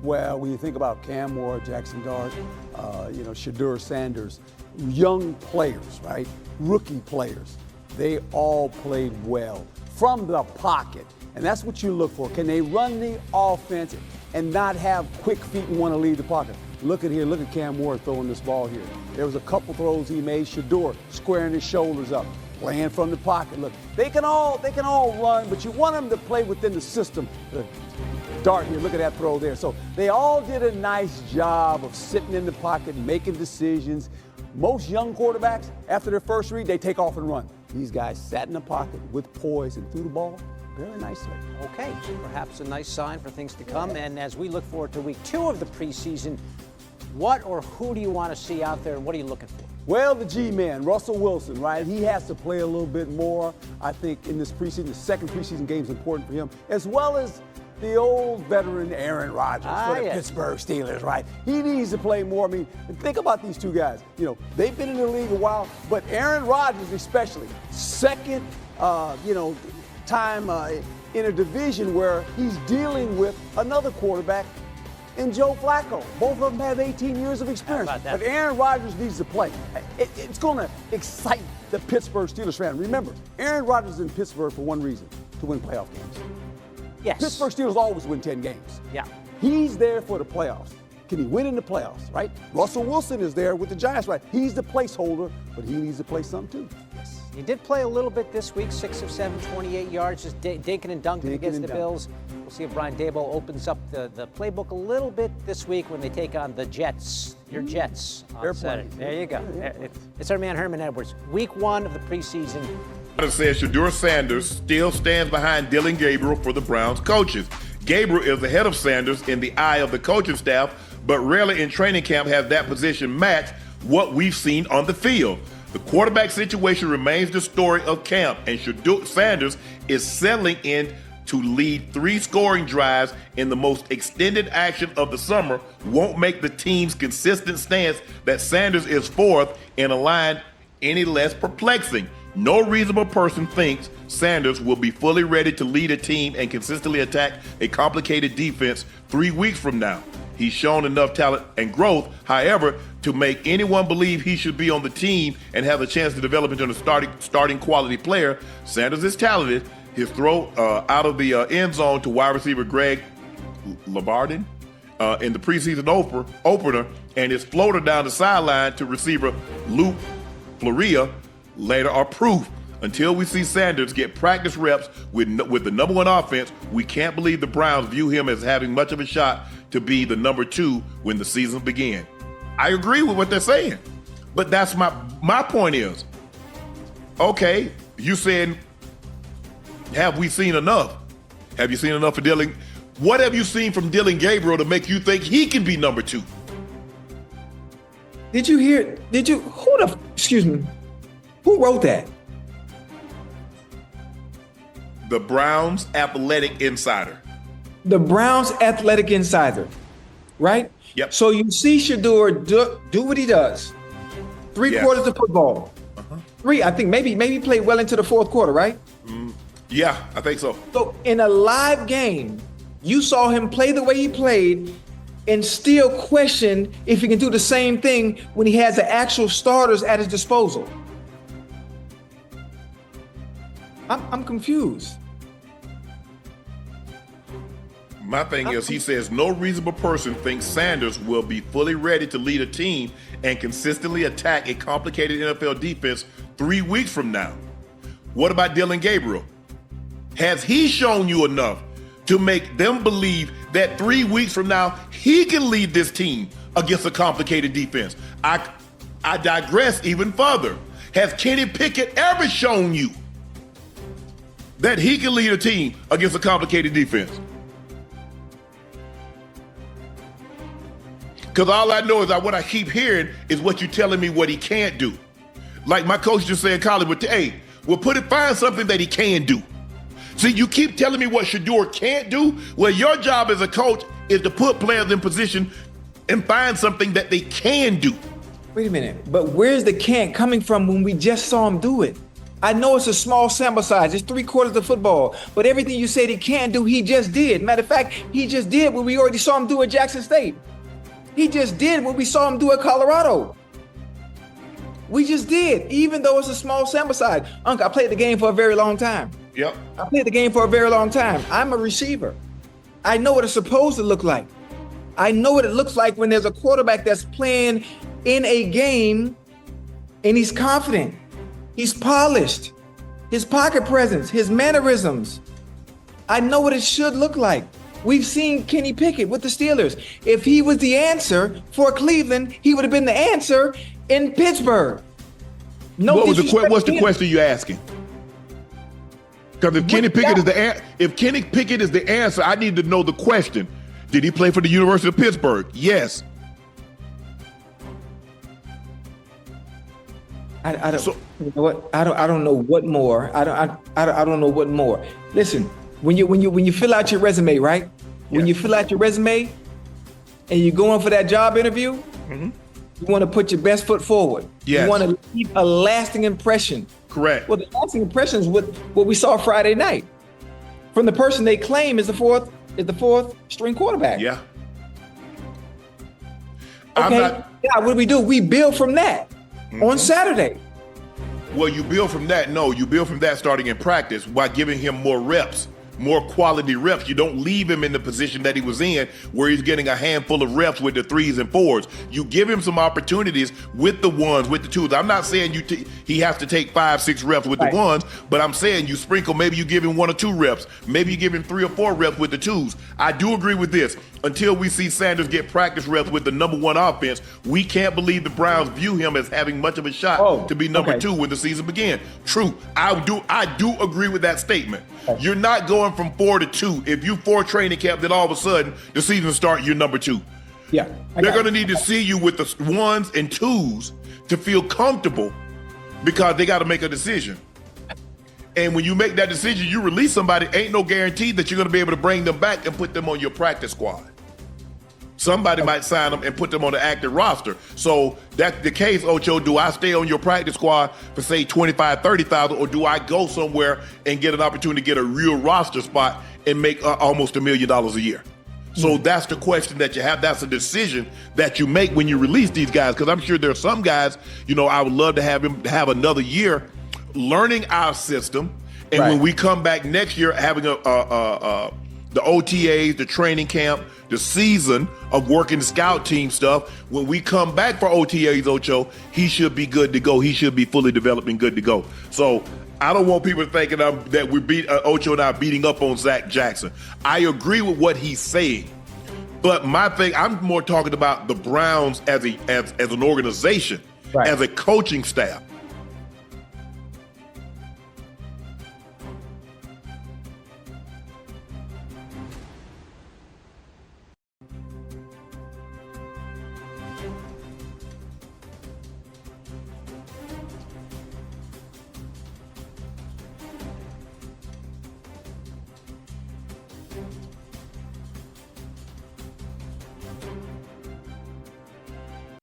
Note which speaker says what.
Speaker 1: Well, when you think about Cam Moore, Jackson Dart, Shedeur Sanders, young players, right? Rookie players, they all played well from the pocket. And that's what you look for. Can they run the offense and not have quick feet and want to leave the pocket? Look at here. Look at Cam Moore throwing this ball here. There was a couple throws he made. Shedeur squaring his shoulders up, playing from the pocket. Look, they can all run, but you want them to play within the system. Dart here, look at that throw there. So they all did a nice job of sitting in the pocket, making decisions. Most young quarterbacks, after their first read, they take off and run. These guys sat in the pocket with poise and threw the ball very nicely.
Speaker 2: Okay, perhaps a nice sign for things to come. And as we look forward to week 2 of the preseason, what or who do you want to see out there, and what are you looking for?
Speaker 1: Well, the G-man, Russell Wilson, right? He has to play a little bit more, I think, in this preseason. The second preseason game is important for him, as well as the old veteran Aaron Rodgers for the Pittsburgh Steelers, right? He needs to play more. I mean, think about these two guys. You know, they've been in the league a while, but Aaron Rodgers especially, second, time in a division where he's dealing with another quarterback in Joe Flacco. Both of them have 18 years of experience. But Aaron Rodgers needs to play. It's going to excite the Pittsburgh Steelers fan. Remember, Aaron Rodgers is in Pittsburgh for one reason, to win playoff games.
Speaker 2: Yes.
Speaker 1: Pittsburgh Steelers always win 10 games.
Speaker 2: Yeah.
Speaker 1: He's there for the playoffs. Can he win in the playoffs, right? Russell Wilson is there with the Giants, right? He's the placeholder, but he needs to play some too.
Speaker 2: Yes. He did play a little bit this week, 6 of 7, 28 yards, just dinking and dunking against the Bills. We'll see if Brian Daboll opens up the playbook a little bit this week when they take on the Jets, your Jets on Saturday. There you go. It's our man Herman Edwards. Week 1 of the preseason.
Speaker 3: Says Shedeur Sanders still stands behind Dillon Gabriel for the Browns coaches. Gabriel is ahead of Sanders in the eye of the coaching staff, but rarely in training camp has that position matched what we've seen on the field. The quarterback situation remains the story of camp, and Shedeur Sanders is settling in to lead 3 scoring drives in the most extended action of the summer won't make the team's consistent stance that Sanders is fourth in a line any less perplexing. No reasonable person thinks Sanders will be fully ready to lead a team and consistently attack a complicated defense 3 weeks from now. He's shown enough talent and growth, however, to make anyone believe he should be on the team and have a chance to develop into a starting quality player. Sanders is talented. His throw out of the end zone to wide receiver Greg Labardin in the preseason opener and his floater down the sideline to receiver Luke Floria later are proof. Until we see Sanders get practice reps with the number 1 offense, we can't believe the Browns view him as having much of a shot to be the number 2 when the season begins. I agree with what they're saying, but that's my point is, okay, you saying, have we seen enough? Have you seen enough of Dillon? What have you seen from Dillon Gabriel to make you think he can be number 2?
Speaker 4: Who wrote that?
Speaker 3: The Browns Athletic Insider.
Speaker 4: The Browns Athletic Insider, right?
Speaker 3: Yep.
Speaker 4: So you see Shedeur do what he does. 3 quarters of football. 3, I think maybe played well into the 4th quarter, right?
Speaker 3: Yeah, I think so.
Speaker 4: So in a live game, you saw him play the way he played and still question if he can do the same thing when he has the actual starters at his disposal. I'm confused.
Speaker 3: My thing is, he says no reasonable person thinks Sanders will be fully ready to lead a team and consistently attack a complicated NFL defense 3 weeks from now. What about Dillon Gabriel? Has he shown you enough to make them believe that 3 weeks from now he can lead this team against a complicated defense? I digress even further. Has Kenny Pickett ever shown you that he can lead a team against a complicated defense? Because all I know is that what I keep hearing is what you're telling me what he can't do. Like my coach just said in college, find something that he can do. See, you keep telling me what Shedeur can't do. Well, your job as a coach is to put players in position and find something that they can do.
Speaker 4: Wait a minute, but where's the can't coming from when we just saw him do it? I know it's a small sample size. It's 3/4 of football. But everything you said he can't do, he just did. Matter of fact, he just did what we already saw him do at Jackson State. He just did what we saw him do at Colorado. We just did, even though it's a small sample size. Uncle, I played the game for a very long time.
Speaker 3: Yep.
Speaker 4: I played the game for a very long time. I'm a receiver. I know what it's supposed to look like. I know what it looks like when there's a quarterback that's playing in a game and he's confident. He's polished. His pocket presence, his mannerisms. I know what it should look like. We've seen Kenny Pickett with the Steelers. If he was the answer for Cleveland, he would have been the answer in Pittsburgh. No,
Speaker 3: what's the question you're asking? Because if Kenny Pickett is the answer, I need to know the question. Did he play for the University of Pittsburgh? Yes.
Speaker 4: I don't. You know what? I don't know what more. I don't know what more. Listen, when you fill out your resume, right? When you fill out your resume, and you're going for that job interview, you want to put your best foot forward.
Speaker 3: Yes.
Speaker 4: You want to leave a lasting impression.
Speaker 3: Correct.
Speaker 4: Well, the lasting impression is what we saw Friday night from the person they claim is the fourth string quarterback.
Speaker 3: Yeah.
Speaker 4: Okay. What do? We build from that on Saturday.
Speaker 3: Well, you build from that. No, you build from that starting in practice by giving him more reps, more quality reps. You don't leave him in the position that he was in where he's getting a handful of reps with the 3s and 4s. You give him some opportunities with the 1s, with the 2s. I'm not saying he has to take 5-6 reps with the 1s, but I'm saying you sprinkle, maybe you give him 1 or 2 reps. Maybe you give him 3 or 4 reps with the 2s. I do agree with this. Until we see Sanders get practice reps with the number 1 offense, we can't believe the Browns view him as having much of a shot to be number 2 when the season begins. True. I do agree with that statement. You're not going from 4 to 2. If you 4 training camp, then all of a sudden the season starts, you're number 2.
Speaker 4: Yeah.
Speaker 3: They're going to need to see you with the 1s and 2s to feel comfortable because they got to make a decision. And when you make that decision, you release somebody, ain't no guarantee that you're going to be able to bring them back and put them on your practice squad. Somebody might sign them and put them on the active roster. So that's the case, Ocho. Do I stay on your practice squad for, say, $25,000, $30,000, or do I go somewhere and get an opportunity to get a real roster spot and make almost $1 million a year? So that's the question that you have. That's a decision that you make when you release these guys. Because I'm sure there are some guys, I would love to have him have another year learning our system. And when we come back next year, having the OTAs, the training camp, the season of working the scout team stuff, when we come back for OTAs, Ocho, he should be good to go. He should be fully developed and good to go. So I don't want people thinking that Ocho and I are beating up on Zach Jackson. I agree with what he's saying. But my thing, I'm more talking about the Browns as an organization, as a coaching staff.